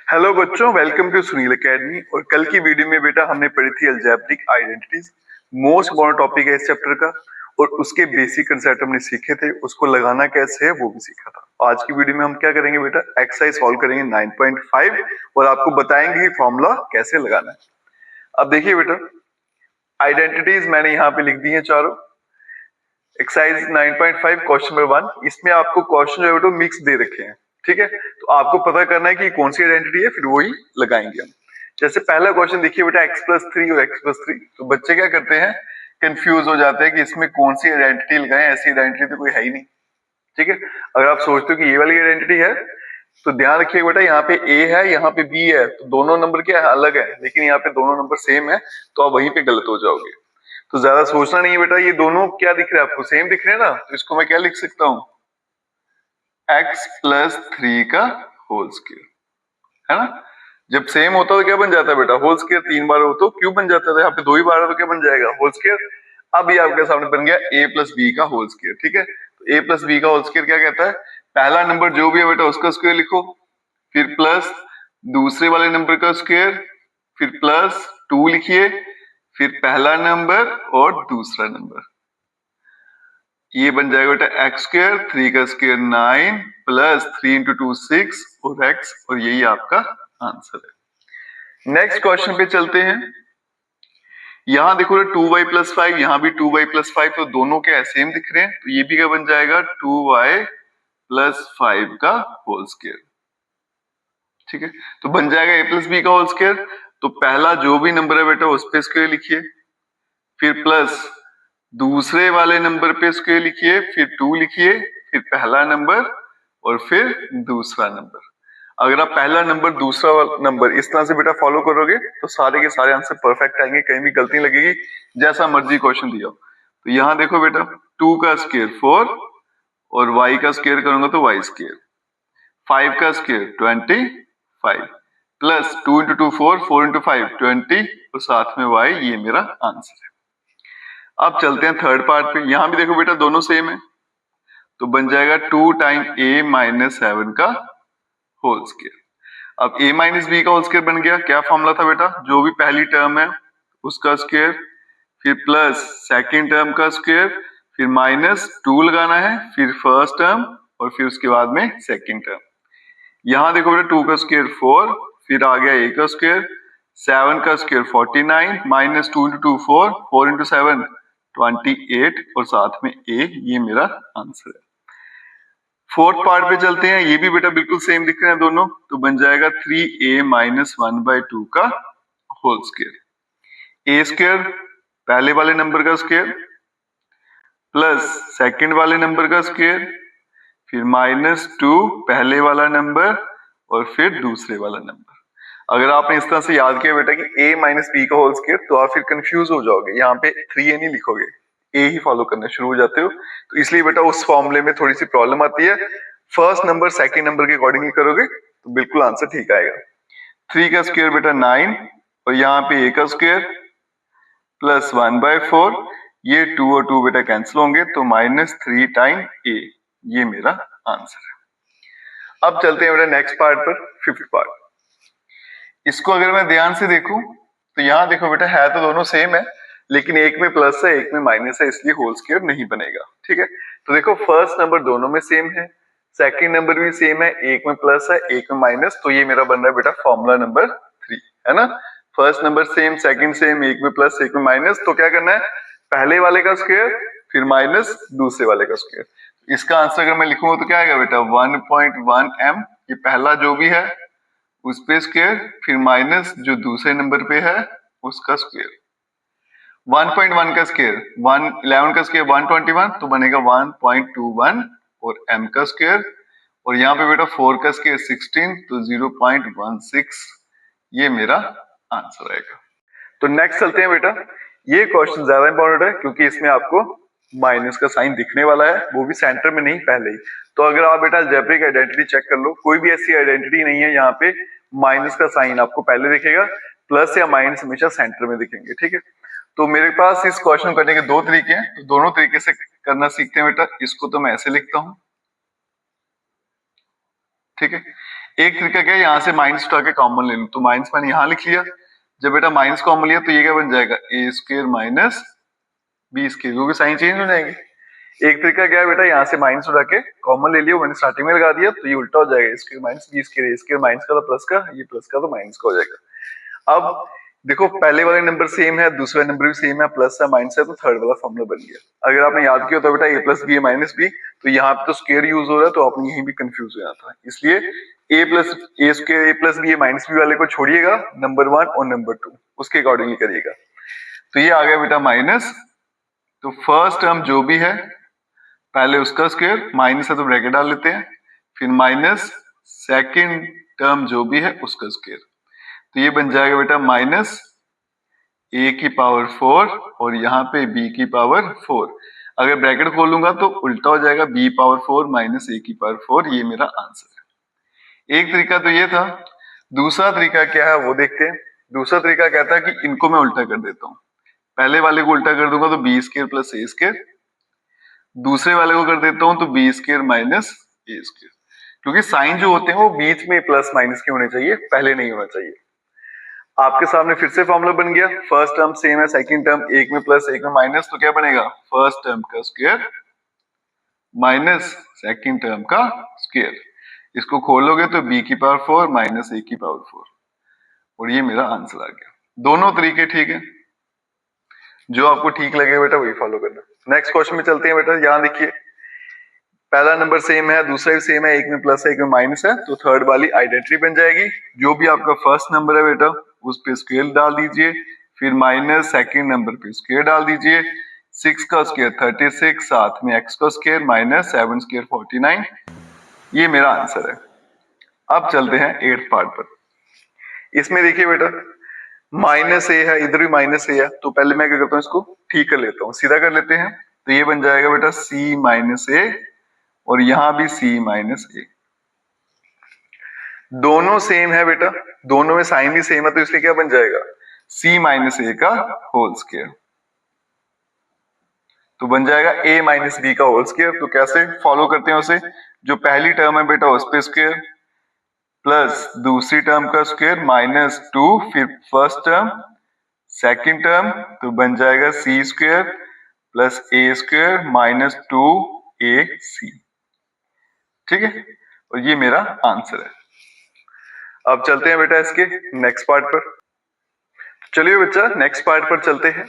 Hello बच्चों, welcome to Sunil academy. और कल की वीडियो में बेटा हमने पढ़ी थी algebraic identities. Most important topic है इस चैप्टर का और उसके बेसिक कंसेप्ट हमने सीखे थे, उसको लगाना कैसे है वो भी सीखा था। आज की वीडियो में हम क्या करेंगे बेटा, एक्सरसाइज सॉल्व करेंगे 9.5 और आपको बताएंगे कि फॉर्मूला कैसे लगाना है। अब देखिए बेटा, आइडेंटिटीज मैंने यहाँ पे लिख दी है चारों। एक्सरसाइज 9.5 क्वेश्चन नंबर 1, इसमें आपको क्वेश्चन जो है बेटा मिक्स दे रखे हैं, ठीक है। तो आपको पता करना है कि कौन सी आइडेंटिटी है, फिर वही लगाएंगे हम। जैसे पहला क्वेश्चन देखिए बेटा, x+3 और x+3। तो बच्चे क्या करते हैं, कंफ्यूज हो जाते हैं कि इसमें कौन सी आइडेंटिटी लगाएं, ऐसी आइडेंटिटी तो कोई है ही नहीं, ठीक है। अगर आप सोचते हो कि ये वाली आइडेंटिटी है तो ध्यान रखिए बेटा, यहाँ पे a है, यहाँ पे b है, तो दोनों नंबर क्या है, अलग है, लेकिन यहाँ पे दोनों नंबर सेम है, तो आप वहीं पे गलत हो जाओगे। तो ज्यादा सोचना नहीं है बेटा, ये दोनों क्या दिख रहा है आपको, सेम दिख रहे हैं ना, तो इसको मैं क्या लिख सकता हूँ, x+3 का होल स्क्वायर, है ना। जब सेम होता है तो क्या बन जाता है बेटा, होल स्क्वायर। 3 बार हो तो क्यूब बन जाता है, यहाँ पे 2 ही बार है तो क्या बन जाएगा, होल स्क्वायर। अब ये आपके सामने बन गया a+b का होल स्क्वायर, ठीक है। तो a+b का होल स्क्वायर क्या कहता है, पहला नंबर जो भी है बेटा उसका स्क्वायर लिखो, फिर प्लस दूसरे वाले नंबर का स्क्वायर, फिर प्लस 2 लिखिए, फिर पहला नंबर और दूसरा नंबर। ये बन जाएगा बेटा x², 3 का स्क्वायर 9 प्लस 3 × 2 6 और x, और यही आपका आंसर है। नेक्स्ट क्वेश्चन पे चलते हैं। यहां देखो 2y+5, यहां भी 2y+5, तो दोनों क्या है, सेम दिख रहे हैं, तो ये भी क्या बन जाएगा 2y+5 का होल स्क्वायर, ठीक है। तो बन जाएगा a+b का होल स्क्वायर। तो पहला जो भी नंबर है बेटा उस पे स्क्वायर लिखिए, फिर प्लस दूसरे वाले नंबर पे स्क्वायर लिखिए, फिर 2 लिखिए, फिर पहला नंबर और फिर दूसरा नंबर। अगर आप पहला नंबर दूसरा नंबर इस तरह से बेटा फॉलो करोगे तो सारे के सारे आंसर परफेक्ट आएंगे, कहीं भी गलती लगेगी, जैसा मर्जी क्वेश्चन दिया हो। तो यहाँ देखो बेटा, 2 का स्क्वायर 4 और y का स्क्वायर करूंगा तो y², 5 का स्क्वायर 25 प्लस 2 × 2 4, 4 × 5 20 और साथ में y, ये मेरा आंसर है। अब चलते हैं थर्ड पार्ट पे। यहां भी देखो बेटा दोनों सेम है, तो बन जाएगा 2 टाइम a - 7 का होल स्क्वायर। अब a - b का होल स्क्वायर बन गया, क्या फॉर्मूला था बेटा, जो भी पहली टर्म है उसका स्क्वायर, फिर प्लस सेकंड टर्म का स्क्वायर, फिर -2 लगाना है, फिर फर्स्ट टर्म और फिर उसके बाद में सेकंड टर्म। यहां देखो बेटा 2 का स्क्वायर 4, फिर आ गया a का स्क्वायर, 7 का स्क्वायर 49 -2 × 2 4, 4 × 7 28 और साथ में a, ये मेरा आंसर है। फोर्थ पार्ट पे चलते हैं। ये भी बेटा बिल्कुल सेम दिख रहे हैं दोनों, तो बन जाएगा 3a - 1/2 का होल स्क्वायर। a² पहले वाले नंबर का स्क्वायर प्लस सेकंड वाले नंबर का स्क्वायर, फिर -2 पहले वाला नंबर और फिर दूसरे वाला नंबर। अगर आपने इस तरह से याद किया बेटा कि a - b का होल स्क्वायर, तो आप फिर कंफ्यूज हो जाओगे, यहाँ पे 3a नहीं लिखोगे, a ही फॉलो करना शुरू हो जाते हो, तो इसलिए बेटा उस फॉर्मूले में थोड़ी सी प्रॉब्लम आती है। फर्स्ट नंबर सेकंड नंबर के अकॉर्डिंगली करोगे तो बिल्कुल आंसर ठीक आएगा। 3 का स्क्वायर बेटा 9 और यहाँ पे a का स्क्वायर प्लस 1/4, ये 2 और 2 बेटा कैंसिल होंगे, तो -3 टाइम a, ये मेरा आंसर है। अब चलते हैं बेटा नेक्स्ट पार्ट पर, फिफ्थ पार्ट। इसको अगर मैं ध्यान से देखूं तो यहाँ देखो बेटा, है तो दोनों सेम है, लेकिन एक में प्लस है एक में माइनस है, इसलिए होल स्क्वायर नहीं बनेगा, ठीक है। तो देखो फर्स्ट नंबर दोनों में सेम है, सेकंड नंबर भी सेम है, एक में प्लस है एक में माइनस, तो ये मेरा बन रहा है बेटा फॉर्मूला नंबर 3, है ना। First number same, second same, एक में प्लस एक में माइनस, तो क्या करना है, पहले वाले का स्क्वायर फिर माइनस दूसरे वाले का स्क्वायर। इसका आंसर अगर मैं लिखूंगा तो क्या आएगा बेटा, 1.1 m, ये पहला जो भी है उस पे स्क्वायर, फिर माइनस जो दूसरे नंबर पे है उसका स्क्वायर। 1.1 का स्क्वायर 11 का स्क्वायर 121, तो बनेगा 1.21 और m का स्क्वायर, और यहाँ पे बेटा 4 का स्क्वायर 16, तो 0.16, ये मेरा आंसर आएगा। तो नेक्स्ट चलते हैं बेटा, ये क्वेश्चन ज्यादा इंपॉर्टेंट है क्योंकि इसमें आपको माइनस का साइन दिखने वाला है, वो भी सेंटर में नहीं पहले ही। तो अगर आप बेटा अलजेब्रिक आइडेंटिटी चेक कर लो, कोई भी ऐसी आइडेंटिटी नहीं है यहाँ पे माइनस का साइन आपको पहले दिखेगा, प्लस या माइनस हमेशा सेंटर में दिखेंगे, ठीक है। तो मेरे पास इस क्वेश्चन करने के दो तरीके हैं, तो दोनों तरीके से करना सीखते हैं बेटा। इसको तो मैं ऐसे लिखता हूं, ठीक है। एक तरीका क्या है, यहाँ से माइनस उठा के कॉमन ले लूं, तो माइनस मैंने यहाँ लिख लिया। जब बेटा माइनस कॉमन लिया तो ये क्या बन जाएगा, ए स्क्वायर माइनस बी स्क्वायर, क्योंकि साइन चेंज हो जाएंगे। एक तरीका क्या है बेटा, यहाँ से माइनस उठा के कॉमन ले लिया, मैंने स्टार्टिंग में लगा दिया, तो ये उल्टा हो जाएगा, स्क्वायर माइनस बी स्क्वायर, ए स्क्वायर माइनस का तो प्लस का, ये प्लस का तो माइनस का हो जाएगा। अब देखो पहले वाले नंबर सेम है, दूसरा नंबर भी सेम है, प्लस है माइनस है, तो थर्ड वाला फॉर्मूला बन गया। अगर आपने याद किया तो बेटा ए प्लस बी माइनस बी, तो यहाँ पे तो स्क्वायर यूज हो रहा है, तो आपने यहीं भी कंफ्यूज हो जाता है। इसलिए ए प्लस ए स्क्वायर ए प्लस बी माइनस बी वाले को छोड़िएगा, नंबर 1 और नंबर 2 उसके अकॉर्डिंगली करिएगा। तो ये आ गया बेटा माइनस, तो फर्स्ट टर्म जो भी है पहले उसका स्क्वायर, माइनस है तो ब्रैकेट डाल लेते हैं, फिर माइनस सेकंड टर्म जो भी है उसका स्क्वायर, तो ये बन जाएगा बेटा माइनस a की पावर 4 और यहाँ पे b की पावर 4। अगर ब्रैकेट खोलूंगा तो उल्टा हो जाएगा, b पावर 4 माइनस a की पावर 4, ये मेरा आंसर है। एक तरीका तो ये था। दूसरा तरीका क्या है वो देखते हैं। दूसरा तरीका कहता है कि इनको मैं उल्टा कर देता हूँ। पहले वाले को उल्टा कर दूंगा तो बी स्क्वायर प्लस ए स्क्वायर, दूसरे वाले को कर देता हूं तो बी स्क्वायर माइनस ए स्क्वायर, क्योंकि साइन जो होते हैं वो बीच में प्लस माइनस के होने चाहिए, पहले नहीं होना चाहिए। आपके सामने फिर से फॉर्मूला बन गया, फर्स्ट टर्म सेम है, सेकंड टर्म एक में प्लस एक में माइनस, तो क्या बनेगा, फर्स्ट टर्म का स्क्वायर माइनस सेकंड टर्म का स्क्वायर। इसको खोलोगे तो b की पावर 4 माइनस a की पावर 4, और ये मेरा आंसर आ गया। दोनों तरीके ठीक है, जो आपको ठीक लगे बेटा वही फॉलो करना। नेक्स्ट क्वेश्चन में चलते हैं बेटा। यहाँ देखिए पहला नंबर सेम है, दूसरा भी सेम है, एक में प्लस है एक में माइनस है, तो थर्ड वाली आइडेंटिटी बन जाएगी। जो भी आपका फर्स्ट नंबर है बेटा उस पे स्क्वायर डाल दीजिए, फिर माइनस सेकंड नंबर पे स्क्वायर डाल दीजिए। 6 का स्क्वायर 36, साथ में x का स्क्वायर माइनस 7 स्क्वायर 49, ये मेरा आंसर है। अब चलते हैं 8th पार्ट पर। इसमें देखिए बेटा माइनस ए है, इधर भी माइनस ए है, तो पहले मैं क्या करता हूँ, इसको ठीक कर लेता हूँ, सीधा कर लेते हैं। तो ये बन जाएगा बेटा c माइनस ए, और यहां भी c माइनस ए। दोनों सेम है बेटा, दोनों में साइन भी सेम है, तो इसलिए क्या बन जाएगा, c माइनस ए का होल स्क्वायर। तो बन जाएगा a माइनस बी का होल स्क्वायर। तो कैसे फॉलो करते हैं उसे, जो पहली टर्म है बेटा उस पे स्क्वायर, प्लस दूसरी टर्म का स्क्वायर माइनस 2, फिर फर्स्ट टर्म सेकंड टर्म, तो बन जाएगा c square plus a square minus 2ac। ठीक है, और ये मेरा आंसर है। अब चलते हैं बेटा इसके नेक्स्ट पार्ट पर। चलिए बच्चा नेक्स्ट पार्ट पर चलते हैं।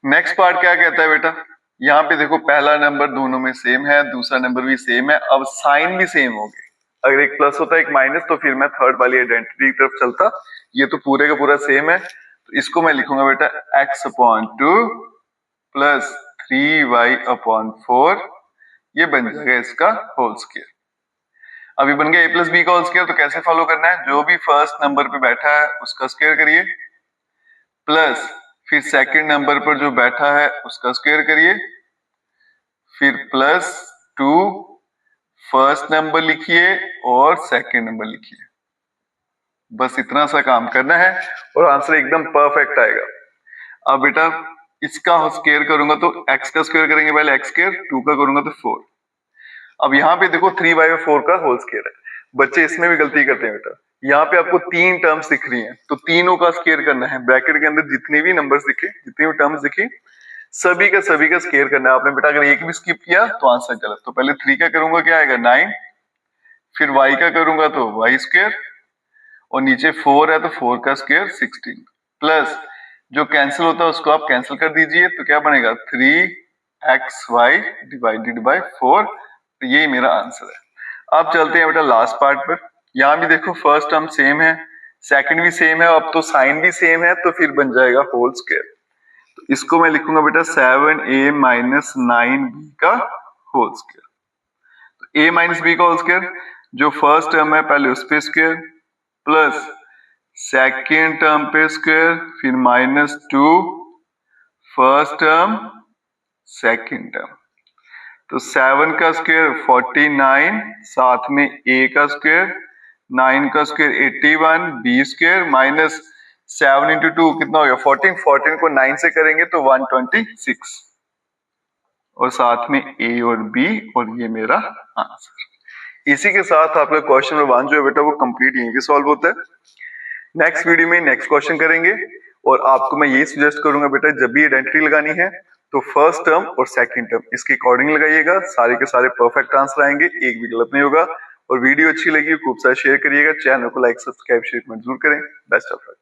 नेक्स्ट पार्ट क्या कहता है बेटा, यहाँ पे देखो पहला नंबर दोनों में सेम है, दूसरा नंबर भी सेम है, अब साइन भी सेम हो गए। अगर एक प्लस होता है एक माइनस तो फिर मैं थर्ड वाली आइडेंटिटी की तरफ चलता। ये तो पूरे का पूरा सेम है, तो इसको मैं लिखूंगा बेटा x/2 प्लस 3y/4, ये बन जाएगा इसका होल स्क्वायर। अभी बन गया a प्लस बी का होल स्क्वायर। तो कैसे फॉलो करना है, जो भी फर्स्ट नंबर पे बैठा है उसका स्क्वायर करिए, प्लस फिर सेकंड नंबर पर जो बैठा है उसका स्क्वायर करिए, फिर प्लस 2 फर्स्ट नंबर लिखिए और सेकंड नंबर लिखिए। बस इतना सा काम करना है और आंसर एकदम परफेक्ट आएगा। अब बेटा इसका स्क्वायर करूंगा तो x का स्क्वायर करेंगे पहले, x स्क्वायर, 2 का करूंगा तो 4। अब यहाँ पे देखो 3y/4 का होल स्क्वायर है। बच्चे इसमें भी गलती करते हैं बेटा, यहाँ पे आपको 3 टर्म्स दिख रही हैं, तो तीनों का स्क्वायर करना है। ब्रैकेट के अंदर जितने भी नंबर्स दिखे, जितने भी टर्म्स दिखे, सभी का स्क्वायर करना है आपने। बेटा अगर एक भी स्किप किया तो आंसर गलत। तो पहले 3 का करूंगा क्या आएगा 9, फिर y का करूंगा तो y स्क्वायर, और नीचे 4 है तो 4 का स्क्वायर 16, प्लस जो कैंसिल होता है उसको आप कैंसिल कर दीजिए, तो क्या बनेगा 3xy डिवाइडेड बाय 4। तो यही मेरा आंसर है। अब चलते हैं बेटा लास्ट पार्ट पर। यहाँ भी देखो फर्स्ट टर्म सेम है, सेकंड भी सेम है, अब तो साइन भी सेम है, तो फिर बन जाएगा होल स्क्वायर। तो इसको मैं लिखूंगा बेटा 7a माइनस 9b का होल स्क्वायर। तो a माइनस b का होल स्क्वायर, जो फर्स्ट टर्म है पहले उस पे स्क्वायर, प्लस सेकेंड टर्म पे स्क्वायर, फिर minus 2 first term second term, तो 7 का स्क्वायर 49, साथ में a का स्क्वायर 9 का square 81, b square minus 7 into 2 कितना हो गया 14, 14 को 9 से करेंगे तो 126, और साथ में a और b, और ये मेरा आंसर। इसी के साथ आपका क्वेश्चन नंबर 1 जो है बेटा वो कंप्लीट यहीं पे सॉल्व होता है। नेक्स्ट वीडियो में नेक्स्ट क्वेश्चन करेंगे और आपको मैं ये सजेस्ट करूंगा बेटा जब भी आइडेंटिटी लगानी है तो फर्स्ट टर्म और सेकंड टर्म इसके अकॉर्डिंग लगाइएगा, सारे के सारे परफेक्ट आंसर आएंगे, एक भी गलत नहीं होगा। और वीडियो अच्छी लगी खूब सारा शेयर करिएगा, चैनल को लाइक सब्सक्राइब शेयर कमेंट जरूर करें। Best of luck.